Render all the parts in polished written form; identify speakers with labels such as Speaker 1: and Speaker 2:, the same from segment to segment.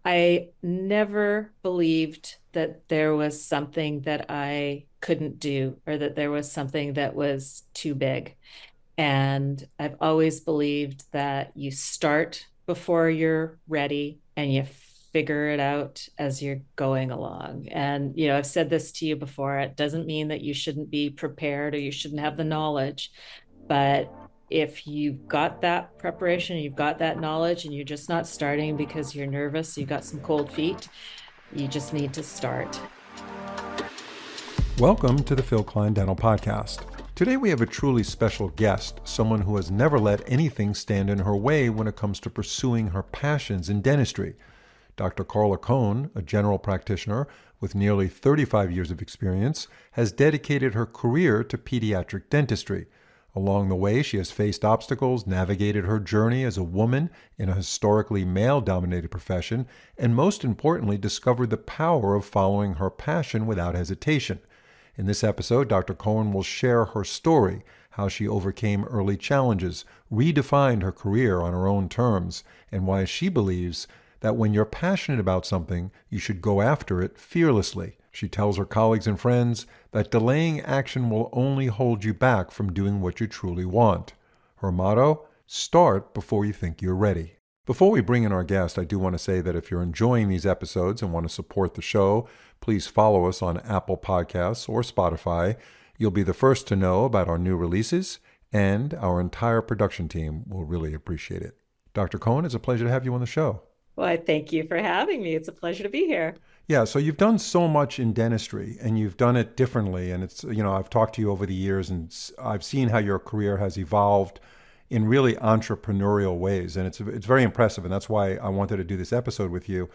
Speaker 1: I never believed that there was something that I couldn't do or that there was something that was too big. And I've always believed that you start before you're ready and you figure it out as you're going along. And, I've said this to you before. It doesn't mean that you shouldn't be prepared or you shouldn't have the knowledge. But if you've got that preparation, you've got that knowledge, and you're just not starting because you're nervous, you've got some cold feet, you just need to start.
Speaker 2: Welcome to the Phil Klein Dental Podcast. Today we have a truly special guest, someone who has never let anything stand in her way when it comes to pursuing her passions in dentistry. Dr. Carla Cohn, a general practitioner with nearly 35 years of experience, has dedicated her career to pediatric dentistry. Along the way, she has faced obstacles, navigated her journey as a woman in a historically male-dominated profession, and most importantly, discovered the power of following her passion without hesitation. In this episode, Dr. Cohn will share her story, how she overcame early challenges, redefined her career on her own terms, and why she believes that when you're passionate about something, you should go after it fearlessly. She tells her colleagues and friends that delaying action will only hold you back from doing what you truly want. Her motto, start before you think you're ready. Before we bring in our guest, I do want to say that if you're enjoying these episodes and want to support the show, please follow us on Apple Podcasts or Spotify. You'll be the first to know about our new releases, and our entire production team will really appreciate it. Dr. Cohn, it's a pleasure to have you on the show.
Speaker 1: Well, I thank you for having me. It's a pleasure to be here.
Speaker 2: Yeah, so you've done so much in dentistry and you've done it differently. And it's, I've talked to you over the years and I've seen how your career has evolved in really entrepreneurial ways. And it's very impressive. And that's why I wanted to do this episode with you.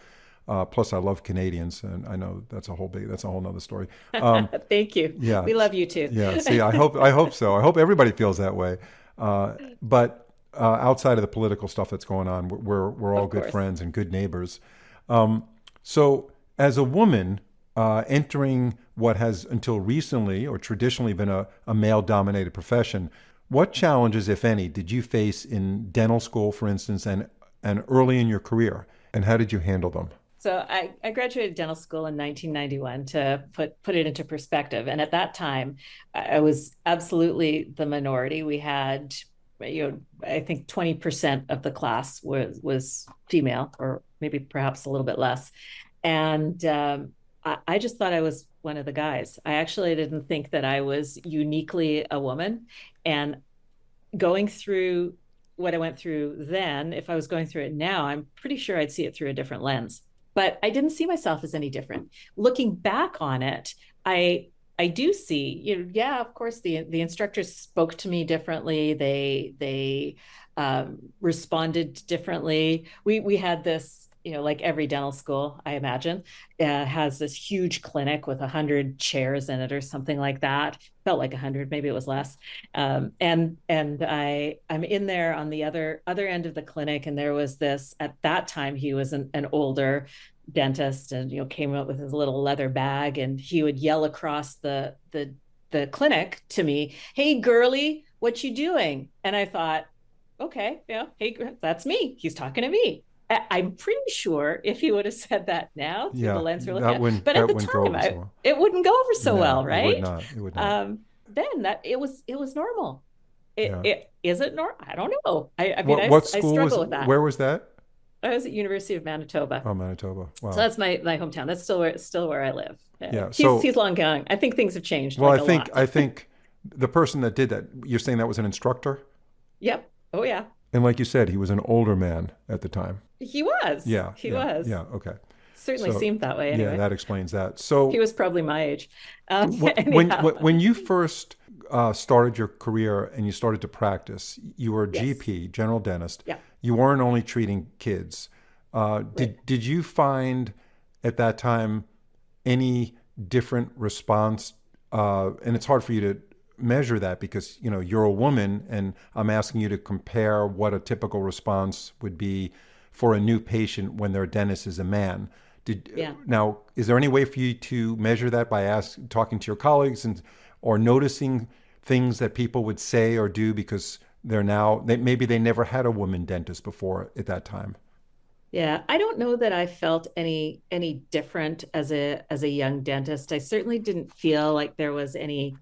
Speaker 2: Plus, I love Canadians, and I know that's a whole nother story.
Speaker 1: Thank you.
Speaker 2: Yeah,
Speaker 1: we love you too.
Speaker 2: Yeah, see, I hope so. I hope everybody feels that way. But outside of the political stuff that's going on, we're all good friends and good neighbors. So as a woman entering what has until recently or traditionally been a male-dominated profession, what challenges, if any, did you face in dental school, for instance, and early in your career, and how did you handle them?
Speaker 1: So I graduated dental school in 1991 to put it into perspective. And at that time, I was absolutely the minority. We had, I think 20% of the class was female, or maybe perhaps a little bit less. And I just thought I was one of the guys. I actually didn't think that I was uniquely a woman. And going through what I went through then, if I was going through it now, I'm pretty sure I'd see it through a different lens. But I didn't see myself as any different. Looking back on it, I do see, of course, the instructors spoke to me differently. They responded differently. We had this, like every dental school, I imagine, has this huge clinic with 100 chairs in it or something like that. Felt like 100, maybe it was less. And I'm in there on the other end of the clinic, and there was this, at that time, he was an older dentist, and came out with his little leather bag, and he would yell across the clinic to me, "Hey, girly, what you doing?" And I thought, okay, hey, that's me. He's talking to me. I'm pretty sure if he would have said that now through the lens we're looking at, but at the time, it wouldn't go over so well, right?
Speaker 2: It would not.
Speaker 1: Then it was normal. Is it normal? I don't know. I mean,
Speaker 2: what school
Speaker 1: I struggle with that.
Speaker 2: Where was that?
Speaker 1: I was at University of Manitoba.
Speaker 2: Oh, Manitoba. Wow.
Speaker 1: So that's my hometown. That's still where I live.
Speaker 2: Yeah.
Speaker 1: He's long gone. I think things have changed.
Speaker 2: Well, I think the person that did that, you're saying that was an instructor?
Speaker 1: Yep. Oh yeah.
Speaker 2: And like you said, he was an older man at the time.
Speaker 1: He was.
Speaker 2: Yeah.
Speaker 1: He was.
Speaker 2: Yeah. Okay.
Speaker 1: Certainly seemed that way. Anyway.
Speaker 2: Yeah, that explains that. So
Speaker 1: he was probably my age.
Speaker 2: When you first started your career and you started to practice, you were a GP, general dentist.
Speaker 1: Yeah.
Speaker 2: You weren't only treating kids.
Speaker 1: Right.
Speaker 2: Did you find at that time any different response? And it's hard for you to measure that because you're a woman, and I'm asking you to compare what a typical response would be for a new patient when their dentist is a man. Now, is there any way for you to measure that by talking to your colleagues or noticing things that people would say or do because maybe they never had a woman dentist before at that time?
Speaker 1: Yeah, I don't know that I felt any different as a young dentist. I certainly didn't feel like there was any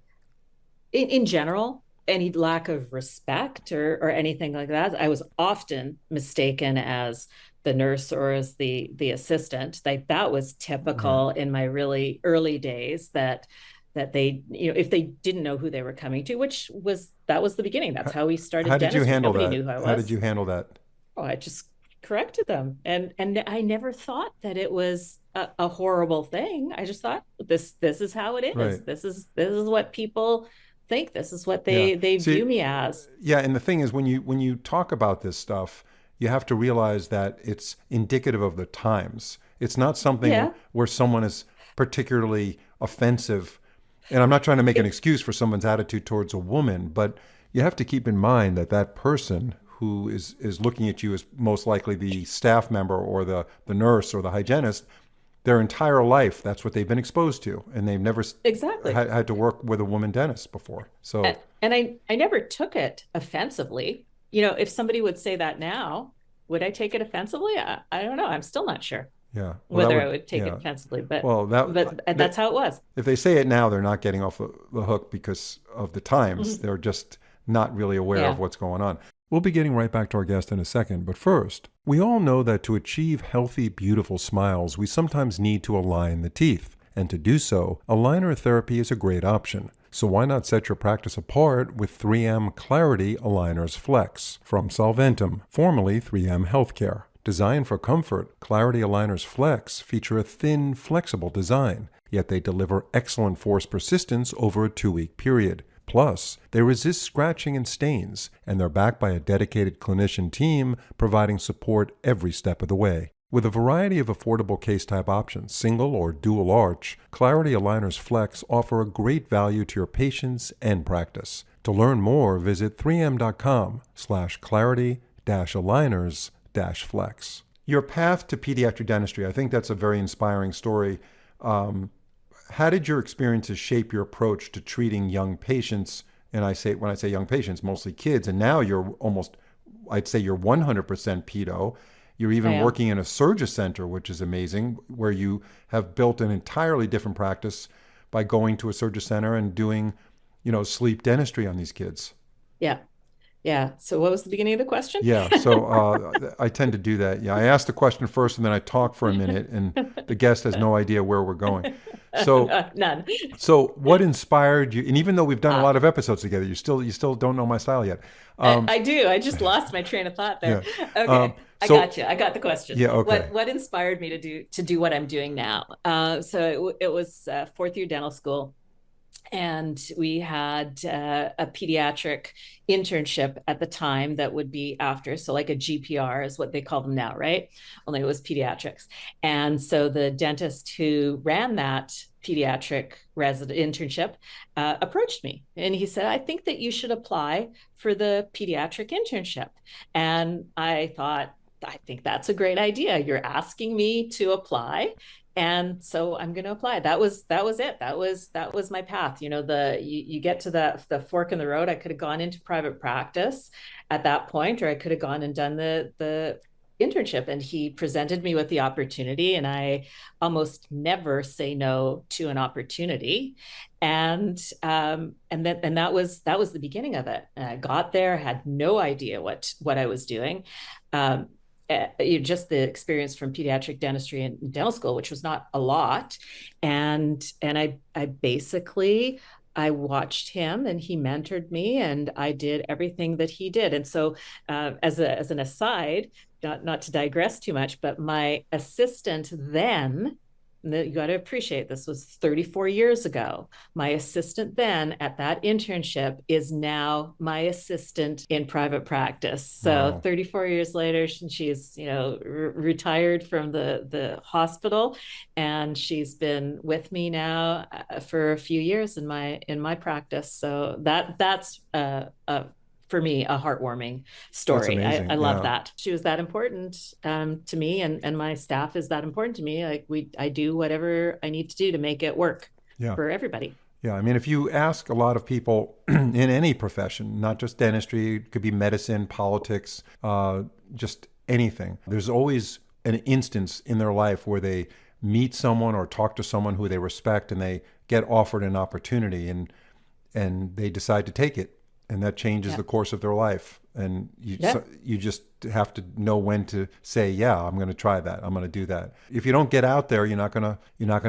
Speaker 1: in general any lack of respect or anything like that. I was often mistaken as the nurse or as the assistant. Like that was
Speaker 2: Right.
Speaker 1: typical in my really early days that they, if they didn't know who they were coming to, which was that was the beginning. That's
Speaker 2: How,
Speaker 1: how we
Speaker 2: how
Speaker 1: started
Speaker 2: did you
Speaker 1: dentistry.
Speaker 2: handle
Speaker 1: Nobody
Speaker 2: that?
Speaker 1: knew who I
Speaker 2: How did
Speaker 1: was.
Speaker 2: you handle that?
Speaker 1: Oh, I just corrected them, and I never thought that it was a horrible thing. I just thought this is how it is.
Speaker 2: Right.
Speaker 1: This is what people think. This is what
Speaker 2: Yeah.
Speaker 1: they
Speaker 2: See,
Speaker 1: view me as.
Speaker 2: yeah, and the thing is when you talk about this stuff, you have to realize that it's indicative of the times. It's not something
Speaker 1: Yeah,
Speaker 2: where someone is particularly offensive. And I'm not trying to make an
Speaker 1: it,
Speaker 2: excuse for someone's attitude towards a woman, but you have to keep in mind that that person who is looking at you as most likely the staff member or the nurse or the hygienist, their entire life, that's what they've been exposed to. And they've never
Speaker 1: exactly.
Speaker 2: had to work with a woman dentist before. So,
Speaker 1: And I never took it offensively. If somebody would say that now, would I take it offensively? I don't know. I'm still not sure
Speaker 2: yeah. Well, that
Speaker 1: whether I
Speaker 2: would,
Speaker 1: would take it
Speaker 2: yeah.
Speaker 1: offensively, but
Speaker 2: Well,
Speaker 1: that's how it was.
Speaker 2: if they say it now, they're not getting off the hook because of the times.
Speaker 1: Mhm.
Speaker 2: They're just not really aware of
Speaker 1: Yeah.
Speaker 2: what's going on. We'll be getting right back to our guest in a second, but first, we all know that to achieve healthy, beautiful smiles, we sometimes need to align the teeth. And to do so, aligner therapy is a great option. So why not set your practice apart with 3M Clarity Aligners Flex from Solventum, formerly 3M Healthcare. Designed for comfort, Clarity Aligners Flex feature a thin, flexible design, yet they deliver excellent force persistence over a 2-week period. Plus, they resist scratching and stains, and they're backed by a dedicated clinician team providing support every step of the way. With a variety of affordable case-type options, single or dual arch, Clarity Aligners Flex offer a great value to your patients and practice. To learn more, visit 3m.com/clarity-aligners-flex. Your path to pediatric dentistry, I think that's a very inspiring story. Um, how did your experiences shape your approach to treating young patients? And when I say young patients, mostly kids. And now you're almost, I'd say you're 100% pedo. You're
Speaker 1: I
Speaker 2: even
Speaker 1: am.
Speaker 2: working in a surgery center, which is amazing, where you have built an entirely different practice by going to a surgery center and doing, sleep dentistry on these kids.
Speaker 1: Yeah. Yeah. So what was the beginning of the question?
Speaker 2: Yeah, so I tend to do that. Yeah, I ask the question first and then I talk for a minute, and the guest has no idea where we're going. So,
Speaker 1: None.
Speaker 2: what inspired you? And even though we've done a
Speaker 1: Uh,
Speaker 2: lot of episodes together, you still don't know my style yet.
Speaker 1: I,
Speaker 2: Um,
Speaker 1: I do. I just lost my train of thought there.
Speaker 2: yeah.
Speaker 1: Okay, I
Speaker 2: So
Speaker 1: got you. I got the question.
Speaker 2: yeah, okay.
Speaker 1: What inspired me to do what I'm doing now? So it was fourth year dental school, and we had a pediatric internship at the time that would be after, so like a GPR is what they call them now, right? Only it was pediatrics. And so the dentist who ran that pediatric resident internship approached me, and he said, I think that you should apply for the pediatric internship. And I thought, I think that's a great idea. You're asking me to apply, and so I'm going to apply. That was it. That was my path. You get to the fork in the road. I could have gone into private practice at that point, or I could have gone and done the internship. And he presented me with the opportunity, and I almost never say no to an opportunity. And that was the beginning of it. And I got there, had no idea what I was doing. Um, just the experience from pediatric dentistry and dental school, which was not a lot. And I basically I watched him, and he mentored me, and I did everything that he did. And so, as an aside, not to digress too much, but my assistant then, you got to appreciate, this was 34 years ago. My assistant then at that internship is now my assistant in private practice. So
Speaker 2: Wow,
Speaker 1: 34 years later, she's retired from the hospital, and she's been with me now for a few years in my practice. So that's for me a heartwarming
Speaker 2: that's
Speaker 1: story. I
Speaker 2: amazing.
Speaker 1: love
Speaker 2: Yeah,
Speaker 1: that she was that important to me, and my staff is that important to me. Like I do whatever I need to do to make it work
Speaker 2: yeah.
Speaker 1: for everybody.
Speaker 2: Yeah, I mean, if you ask a lot of people in any profession, not just dentistry, it could be medicine, politics, just anything, there's always an instance in their life where they meet someone or talk to someone who they respect and they get offered an opportunity and they decide to take it, and that changes
Speaker 1: Yeah.
Speaker 2: the course of their life. And
Speaker 1: Yeah.
Speaker 2: you just have to know when to say, yeah, I'm going to try that. I'm going to do that. If you don't get out there, you're not going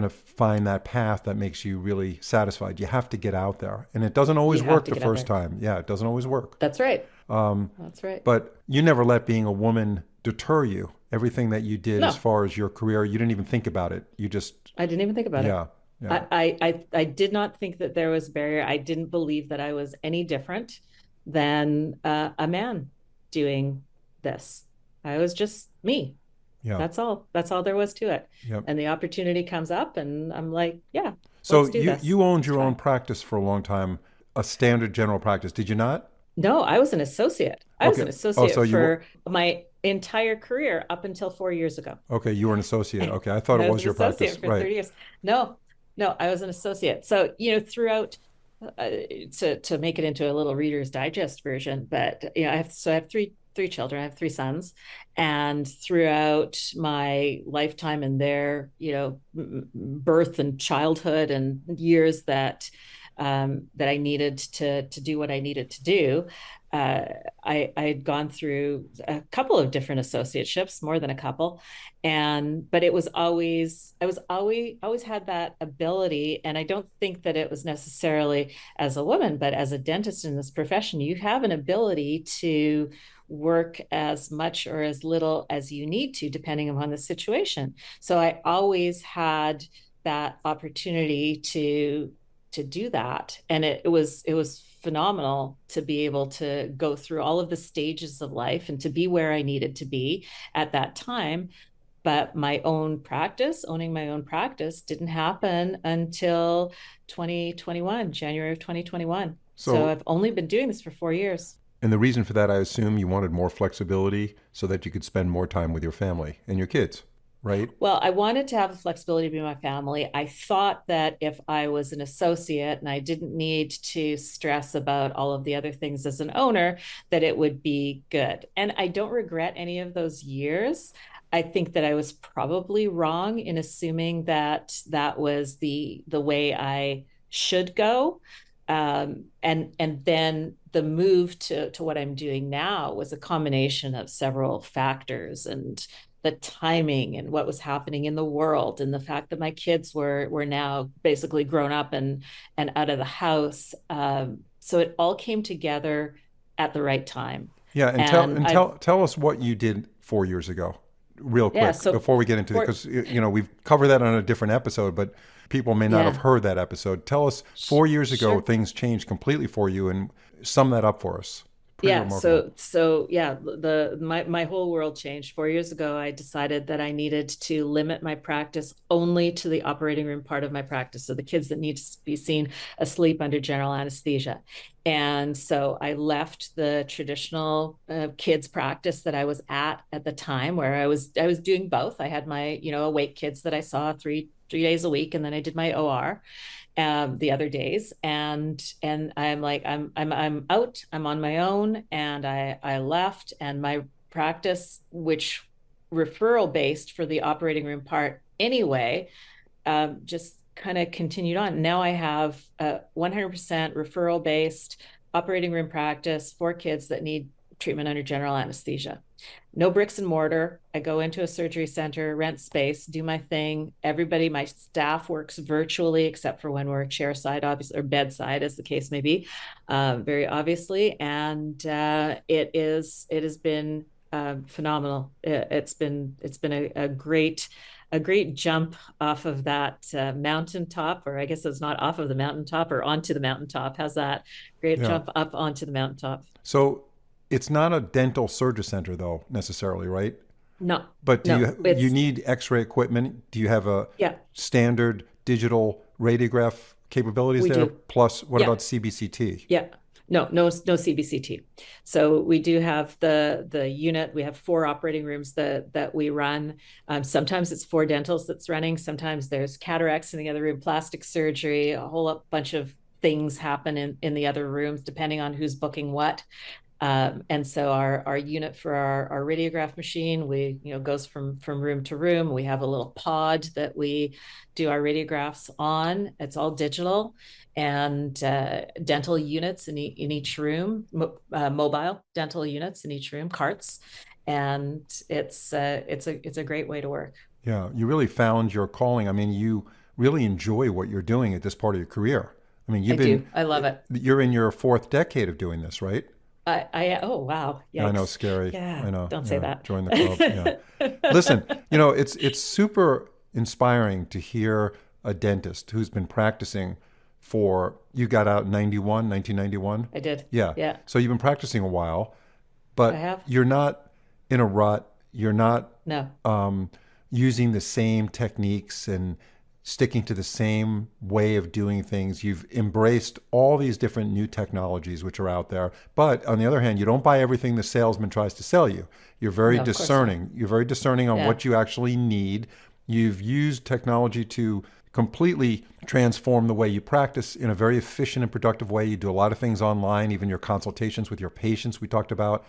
Speaker 2: to find that path that makes you really satisfied. You have to get out there, and it doesn't always
Speaker 1: You have
Speaker 2: work
Speaker 1: to
Speaker 2: the
Speaker 1: get out
Speaker 2: first
Speaker 1: there.
Speaker 2: time. Yeah, it doesn't always work.
Speaker 1: That's right. That's right.
Speaker 2: But you never let being a woman deter you. Everything that you did as
Speaker 1: No,
Speaker 2: far as your career, you didn't even think about it. You just,
Speaker 1: I didn't even think about it.
Speaker 2: yeah, yeah,
Speaker 1: I did not think that there was a barrier. I didn't believe that I was any different than a man doing this. I was just me.
Speaker 2: yeah,
Speaker 1: That's all. That's all there was to it.
Speaker 2: yeah.
Speaker 1: And the opportunity comes up, and I'm like, yeah,
Speaker 2: So
Speaker 1: let's do
Speaker 2: you
Speaker 1: this.
Speaker 2: you owned
Speaker 1: Let's
Speaker 2: your own
Speaker 1: try.
Speaker 2: practice for a long time, a standard general practice, did you not?
Speaker 1: No, I was an associate. I was
Speaker 2: Okay.
Speaker 1: an
Speaker 2: Oh, so
Speaker 1: associate
Speaker 2: you
Speaker 1: for my entire career up until 4 years ago.
Speaker 2: okay, you were an associate.
Speaker 1: I
Speaker 2: Okay, I thought it
Speaker 1: was
Speaker 2: was
Speaker 1: an
Speaker 2: your practice.
Speaker 1: associate for
Speaker 2: Right.
Speaker 1: 30 years. No, no, I was an associate. So, throughout to make it into a little Reader's Digest version, but I have three children. I have three sons, and throughout my lifetime and their birth and childhood and years that I needed to do what I needed to do. Uh, I had gone through a couple of different associateships, more than a couple, but it was always had that ability, and I don't think that it was necessarily as a woman, but as a dentist in this profession, you have an ability to work as much or as little as you need to, depending upon the situation. So I always had that opportunity to do that, and it was phenomenal to be able to go through all of the stages of life and to be where I needed to be at that time. But owning my own practice didn't happen until 2021, January of 2021. So
Speaker 2: So,
Speaker 1: I've only been doing this for 4 years.
Speaker 2: and the reason for that, I assume you wanted more flexibility so that you could spend more time with your family and your kids, right?
Speaker 1: Well, I wanted to have the flexibility to be my family. I thought that if I was an associate and I didn't need to stress about all of the other things as an owner, that it would be good. And I don't regret any of those years. I think that I was probably wrong in assuming that that was the way I should go. And then the move to what I'm doing now was a combination of several factors, and the timing and what was happening in the world, and the fact that my kids were now basically grown up and out of the house. So it all came together at the right time.
Speaker 2: Yeah, and tell
Speaker 1: And
Speaker 2: and
Speaker 1: I've
Speaker 2: tell tell us what you did 4 years ago, real
Speaker 1: yeah,
Speaker 2: quick,
Speaker 1: so
Speaker 2: before we get into it,
Speaker 1: for
Speaker 2: because we've covered that on a different episode, but people may not have
Speaker 1: yeah,
Speaker 2: heard that episode. Tell us, 4 years ago,
Speaker 1: sure.
Speaker 2: things changed completely for you, and sum that up for us. Pretty
Speaker 1: Yeah,
Speaker 2: remarkable.
Speaker 1: so yeah, the my whole world changed 4 years ago. I decided that I needed to limit my practice only to the operating room part of my practice, so the kids that need to be seen asleep under general anesthesia. And so I left the traditional kids practice that I was at the time, where I was doing both. I had my awake kids that I saw three days a week, and then I did my OR the other days, and I'm like, I'm out, I'm on my own, and I left, and my practice, which referral based for the operating room part anyway, just kind of continued on. Now I have a 100% referral based operating room practice for kids that need treatment under general anesthesia. No bricks and mortar. I go into a surgery center, rent space, do my thing. Everybody, my staff works virtually, except for when we're chairside, obviously, or bedside, as the case may be, very obviously. And it has been phenomenal. It's been a great jump off of that mountaintop, or I guess it's not off of the mountaintop, or onto the mountaintop. How's that? Great
Speaker 2: Yeah.
Speaker 1: jump up onto the mountaintop.
Speaker 2: So it's not a dental surgery center, though, necessarily, right?
Speaker 1: No,
Speaker 2: But do
Speaker 1: no,
Speaker 2: you
Speaker 1: it's
Speaker 2: need X-ray equipment? Do you have a
Speaker 1: yeah,
Speaker 2: standard digital radiograph capabilities
Speaker 1: we
Speaker 2: there?
Speaker 1: do.
Speaker 2: Plus, what
Speaker 1: Yeah,
Speaker 2: about CBCT?
Speaker 1: yeah. No CBCT. So we do have the unit. We have four operating rooms that we run. Sometimes it's four dentals that's running. Sometimes there's cataracts in the other room, plastic surgery, a whole bunch of things happen in the other rooms, depending on who's booking what. And so our unit for our radiograph machine, goes from room to room. We have a little pod that we do our radiographs on. It's all digital, and dental units in each room, mobile dental units in each room, carts, and it's a great way to work.
Speaker 2: Yeah, you really found your calling. I mean, you really enjoy what you're doing at this part of your career. I mean,
Speaker 1: I do. I love it.
Speaker 2: you're in your fourth decade of doing this, right?
Speaker 1: Oh wow,
Speaker 2: Yeah, I know,
Speaker 1: yikes.
Speaker 2: scary.
Speaker 1: Yeah,
Speaker 2: I know.
Speaker 1: don't say
Speaker 2: Yeah,
Speaker 1: that.
Speaker 2: join the club. Yeah. Listen, it's super inspiring to hear a dentist who's been practicing for, you got out in 1991?
Speaker 1: I did.
Speaker 2: Yeah.
Speaker 1: Yeah,
Speaker 2: So you've been practicing a while,
Speaker 1: I
Speaker 2: but
Speaker 1: have.
Speaker 2: you're not in a rut. You're not
Speaker 1: No.
Speaker 2: um, using the same techniques and sticking to the same way of doing things. You've embraced all these different new technologies which are out there. But on the other hand, you don't buy everything the salesman tries to sell you. You're very
Speaker 1: No, of course not.
Speaker 2: discerning. You're very discerning on
Speaker 1: Yeah.
Speaker 2: what you actually need. You've used technology to completely transform the way you practice in a very efficient and productive way. You do a lot of things online, even your consultations with your patients we talked about.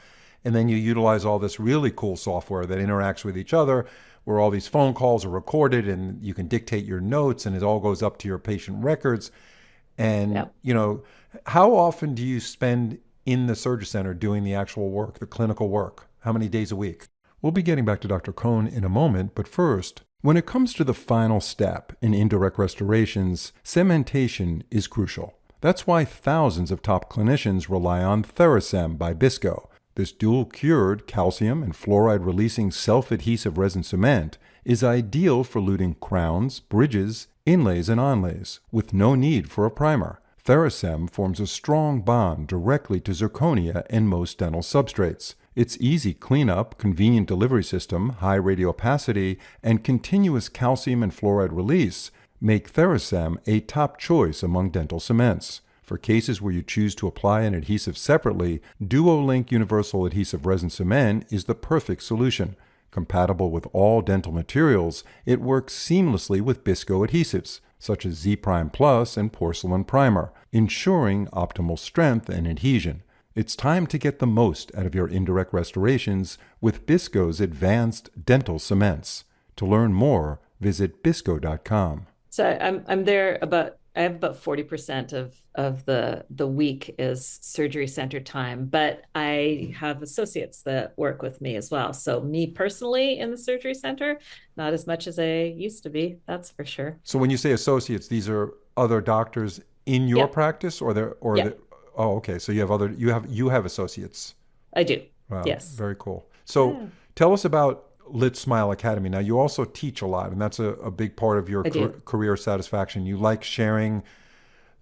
Speaker 2: And then you utilize all this really cool software that interacts with each other, where all these phone calls are recorded and you can dictate your notes and it all goes up to your patient records. And,
Speaker 1: Yeah.
Speaker 2: how often do you spend in the surgery center doing the actual work, the clinical work? How many days a week? We'll be getting back to Dr. Cohn in a moment, but first, when it comes to the final step in indirect restorations, cementation is crucial. That's why thousands of top clinicians rely on Theracem by Bisco. This dual-cured calcium and fluoride-releasing self-adhesive resin cement is ideal for luting crowns, bridges, inlays, and onlays, with no need for a primer. Theracem forms a strong bond directly to zirconia and most dental substrates. Its easy cleanup, convenient delivery system, high radiopacity, and continuous calcium and fluoride release make Theracem a top choice among dental cements. For cases where you choose to apply an adhesive separately, Duolink Universal Adhesive Resin Cement is the perfect solution. Compatible with all dental materials, it works seamlessly with Bisco adhesives, such as Z Prime Plus and Porcelain Primer, ensuring optimal strength and adhesion. It's time to get the most out of your indirect restorations with Bisco's advanced dental cements. To learn more, visit bisco.com.
Speaker 1: So I'm there about I have about 40% of the week is surgery center time, but I have associates that work with me as well. So me personally in the surgery center, not as much as I used to be, that's for sure.
Speaker 2: So when you say associates, these are other doctors in your
Speaker 1: Yep.
Speaker 2: practice, or they're or
Speaker 1: Yep.
Speaker 2: the oh, okay. So you have associates.
Speaker 1: I do.
Speaker 2: Wow,
Speaker 1: Yes.
Speaker 2: very cool. So
Speaker 1: Yeah,
Speaker 2: tell us about Litsmileacademy. Now you also teach a lot, and that's a big part of your
Speaker 1: I do.
Speaker 2: career satisfaction. You like sharing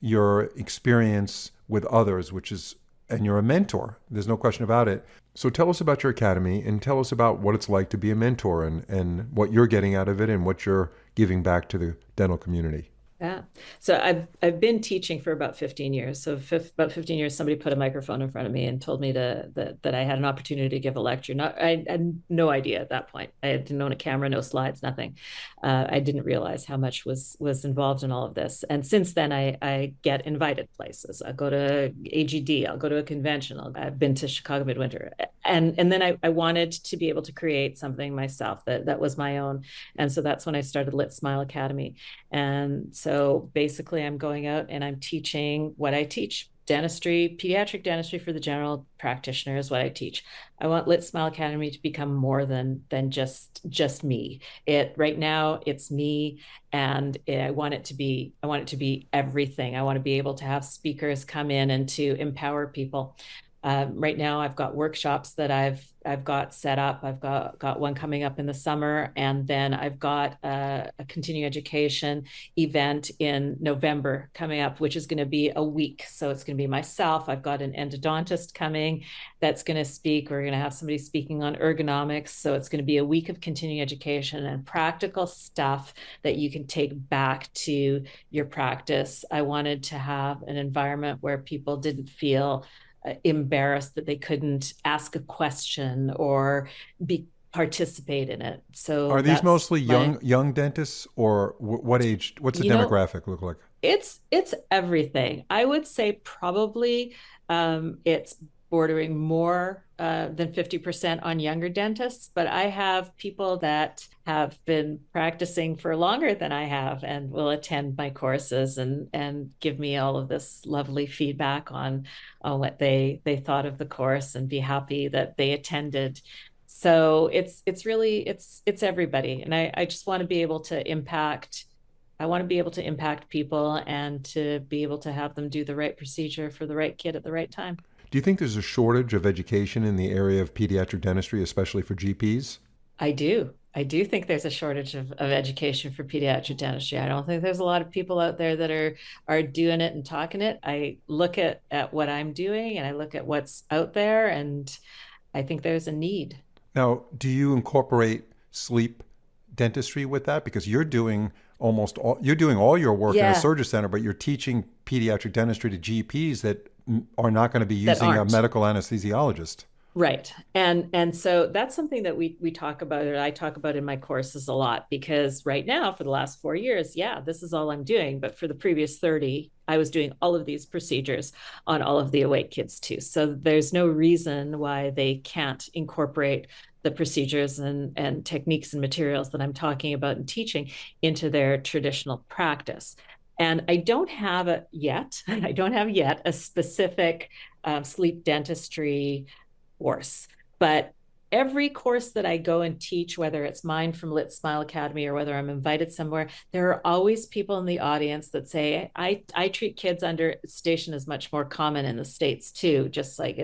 Speaker 2: your experience with others, and you're a mentor. There's no question about it. So tell us about your academy and tell us about what it's like to be a mentor and what you're getting out of it and what you're giving back to the dental community.
Speaker 1: Yeah. So I've been teaching for about 15 years. So about 15 years, somebody put a microphone in front of me and told me that I had an opportunity to give a lecture. I had no idea at that point. I didn't own a camera, no slides, nothing. I didn't realize how much was involved in all of this. And since then, I get invited places. I go to AGD. I'll go to a convention. I've been to Chicago Midwinter, and then I wanted to be able to create something myself that was my own. And so that's when I started Litsmileacademy. And so basically, I'm going out and I'm teaching what I teach. Dentistry, pediatric dentistry for the general practitioner is what I teach. I want Litsmileacademy to become more than just me. It right now it's me, and I want it to be everything. I want to be able to have speakers come in and to empower people. Right now, I've got workshops that I've got set up. I've got one coming up in the summer, and then I've got a continuing education event in November coming up, which is going to be a week. So it's going to be myself. I've got an endodontist coming that's going to speak. We're going to have somebody speaking on ergonomics. So it's going to be a week of continuing education and practical stuff that you can take back to your practice. I wanted to have an environment where people didn't feel embarrassed that they couldn't ask a question or be participate in it. So
Speaker 2: Are these
Speaker 1: that's
Speaker 2: mostly
Speaker 1: my,
Speaker 2: young dentists, or what age? What's the
Speaker 1: you know,
Speaker 2: demographic look like?
Speaker 1: it's everything. I would say probably it's bordering more than 50% on younger dentists, but I have people that have been practicing for longer than I have and will attend my courses and give me all of this lovely feedback on what they thought of the course and be happy that they attended. So it's really it's everybody. And I just want to be able to impact. I want to be able to impact people and to be able to have them do the right procedure for the right kid at the right time.
Speaker 2: Do you think there's a shortage of education in the area of pediatric dentistry, especially for GPs?
Speaker 1: I do. I do think there's a shortage of education for pediatric dentistry. I don't think there's a lot of people out there that are doing it and talking it. I look at what I'm doing and I look at what's out there, and I think there's a need.
Speaker 2: Now, do you incorporate sleep dentistry with that? Because you're doing all your work in a
Speaker 1: Yeah,
Speaker 2: surgery center, but you're teaching pediatric dentistry to GPs that are not going to be
Speaker 1: that
Speaker 2: using a
Speaker 1: aren't.
Speaker 2: medical anesthesiologist.
Speaker 1: Right. And so that's something that we talk about, or I talk about in my courses a lot, because right now for the last 4 years, yeah, this is all I'm doing. But for the previous 30, I was doing all of these procedures on all of the awake kids too. So there's no reason why they can't incorporate the procedures and techniques and materials that I'm talking about and teaching into their traditional practice. And I don't have it yet. I don't have yet a specific sleep dentistry course. But every course that I go and teach, whether it's mine from Litsmileacademy or whether I'm invited somewhere, there are always people in the audience that say, I treat kids under sedation is much more common in the States too, just like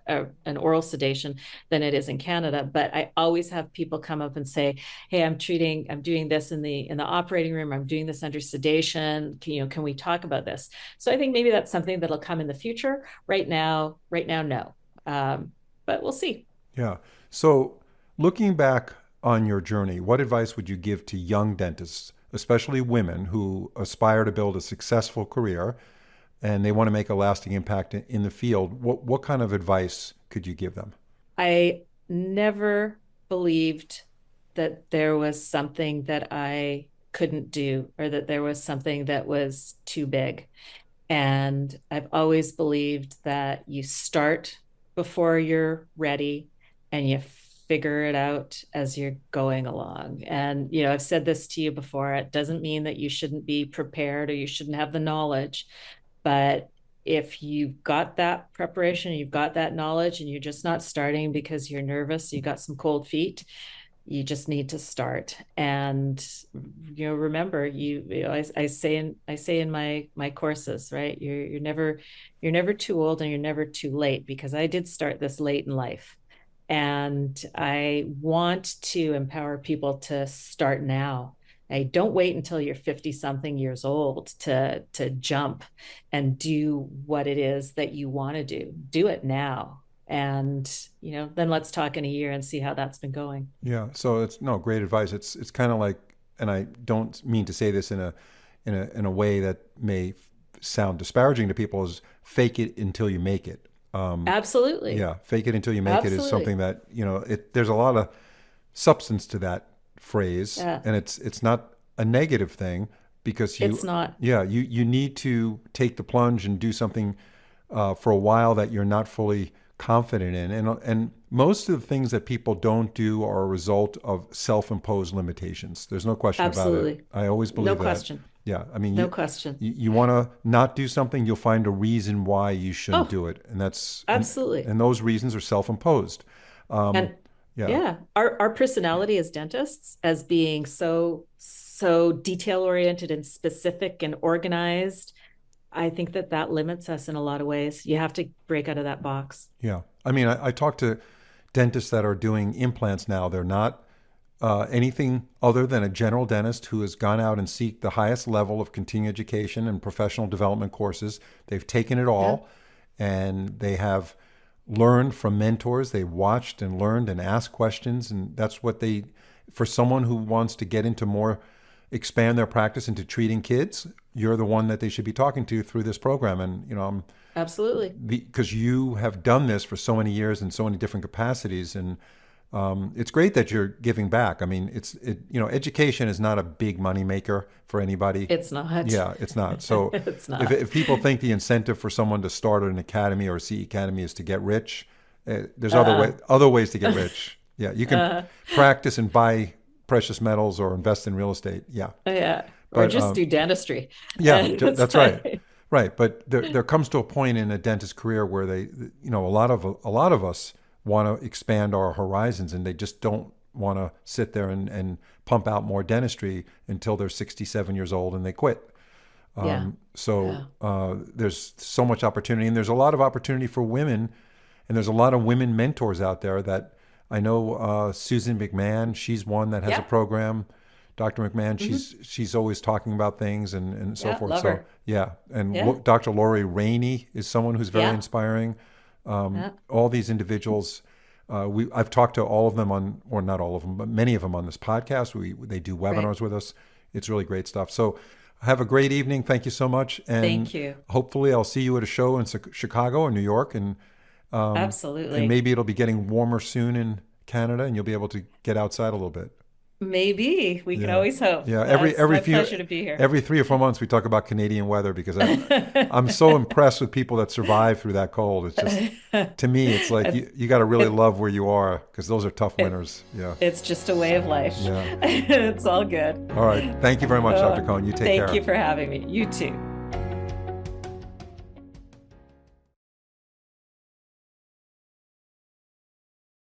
Speaker 1: an oral sedation than it is in Canada. But I always have people come up and say, hey, I'm doing this in the operating room. I'm doing this under sedation. Can we talk about this? So I think maybe that's something that'll come in the future. Right now, no. But we'll see.
Speaker 2: Yeah. So, looking back on your journey, what advice would you give to young dentists, especially women who aspire to build a successful career and they want to make a lasting impact in the field? What kind of advice could you give them?
Speaker 1: I never believed that there was something that I couldn't do or that there was something that was too big. And I've always believed that you start before you're ready and you figure it out as you're going along. And, I've said this to you before. It doesn't mean that you shouldn't be prepared or you shouldn't have the knowledge. But if you've got that preparation, you've got that knowledge, and you're just not starting because you're nervous, you got some cold feet, you just need to start. And remember, I say in my courses, right, you're never too old and you're never too late, because I did start this late in life. And I want to empower people to start now. I don't wait until you're 50 something years old to jump and do what it is that you want to do. Do it now. And, then let's talk in a year and see how that's been going.
Speaker 2: Yeah. So it's no great advice. It's kind of like, and I don't mean to say this in a way that may sound disparaging to people, is fake it until you make it.
Speaker 1: Absolutely.
Speaker 2: Yeah, fake it until you make it is
Speaker 1: Absolutely.
Speaker 2: something that, there's a lot of substance to that phrase,
Speaker 1: Yeah,
Speaker 2: and it's not a negative thing, because
Speaker 1: it's not.
Speaker 2: you need to take the plunge and do something for a while that you're not fully confident in, and most of the things that people don't do are a result of self-imposed limitations. There's no question about it.
Speaker 1: Absolutely.
Speaker 2: I always
Speaker 1: No
Speaker 2: believe that.
Speaker 1: question.
Speaker 2: Yeah, I mean,
Speaker 1: No question.
Speaker 2: you want to not do something, you'll find a reason why you shouldn't
Speaker 1: Oh,
Speaker 2: do it, and that's
Speaker 1: absolutely.
Speaker 2: and those reasons are self-imposed. Um,
Speaker 1: And
Speaker 2: yeah,
Speaker 1: yeah, our personality as dentists, as being so detail oriented and specific and organized, I think that limits us in a lot of ways. You have to break out of that box.
Speaker 2: yeah. I mean, I talk to dentists that are doing implants now. They're not anything other than a general dentist who has gone out and seek the highest level of continuing education and professional development courses. They've taken it
Speaker 1: Yeah,
Speaker 2: all, and they have learned from mentors. They watched and learned and asked questions, and that's what they, for someone who wants to get into more, expand their practice into treating kids, you're the one that they should be talking to through this program. And
Speaker 1: absolutely.
Speaker 2: because you have done this for so many years in so many different capacities, and It's great that you're giving back. I mean, education is not a big money maker for anybody.
Speaker 1: It's not.
Speaker 2: Yeah, it's not. So
Speaker 1: It's
Speaker 2: if,
Speaker 1: not.
Speaker 2: if people think the incentive for someone to start an academy or a CE academy is to get rich, there's
Speaker 1: Uh,
Speaker 2: other ways to get rich. Yeah, you can
Speaker 1: uh,
Speaker 2: practice and buy precious metals or invest in real estate. Yeah,
Speaker 1: yeah. Or
Speaker 2: but
Speaker 1: just do dentistry.
Speaker 2: yeah,
Speaker 1: And it's
Speaker 2: that's right.
Speaker 1: like,
Speaker 2: Right, but there comes to a point in a dentist career where a lot of us want to expand our horizons, and they just don't want to sit there and pump out more dentistry until they're 67 years old and they quit.
Speaker 1: yeah. Yeah.
Speaker 2: There's so much opportunity, and there's a lot of opportunity for women, and there's a lot of women mentors out there that I know. Susan McMahon, she's one that has a
Speaker 1: Yeah.
Speaker 2: program. Dr. McMahon,
Speaker 1: Hmm.
Speaker 2: she's always talking about things and so
Speaker 1: Yeah.
Speaker 2: forth.
Speaker 1: Love
Speaker 2: So
Speaker 1: her.
Speaker 2: yeah, and
Speaker 1: Yeah.
Speaker 2: Dr. Lori Rainey is someone who's very
Speaker 1: Yeah.
Speaker 2: inspiring.
Speaker 1: Yeah.
Speaker 2: All these individuals, I've talked to all of them or not all of them, but many of them on this podcast. They do
Speaker 1: Right.
Speaker 2: webinars with us. It's really great stuff. So have a great evening. Thank you so much, and
Speaker 1: Thank you.
Speaker 2: hopefully I'll see you at a show in Chicago or New York, and
Speaker 1: Absolutely.
Speaker 2: maybe it'll be getting warmer soon in Canada, and you'll be able to get outside a little bit.
Speaker 1: Maybe we can
Speaker 2: Yeah,
Speaker 1: always hope.
Speaker 2: yeah.
Speaker 1: It's my pleasure to be here.
Speaker 2: Every 3 or 4 months we talk about Canadian weather because I'm so impressed with people that survive through that cold. It's just to me, it's like you got to really
Speaker 1: It,
Speaker 2: love where you are because those are tough
Speaker 1: it,
Speaker 2: winters. Yeah,
Speaker 1: it's just a way of life.
Speaker 2: yeah.
Speaker 1: It's all good.
Speaker 2: All right. Thank you very much, Dr.
Speaker 1: Uh,
Speaker 2: Cohn. You take
Speaker 1: Thank
Speaker 2: care.
Speaker 1: you for having me. You too.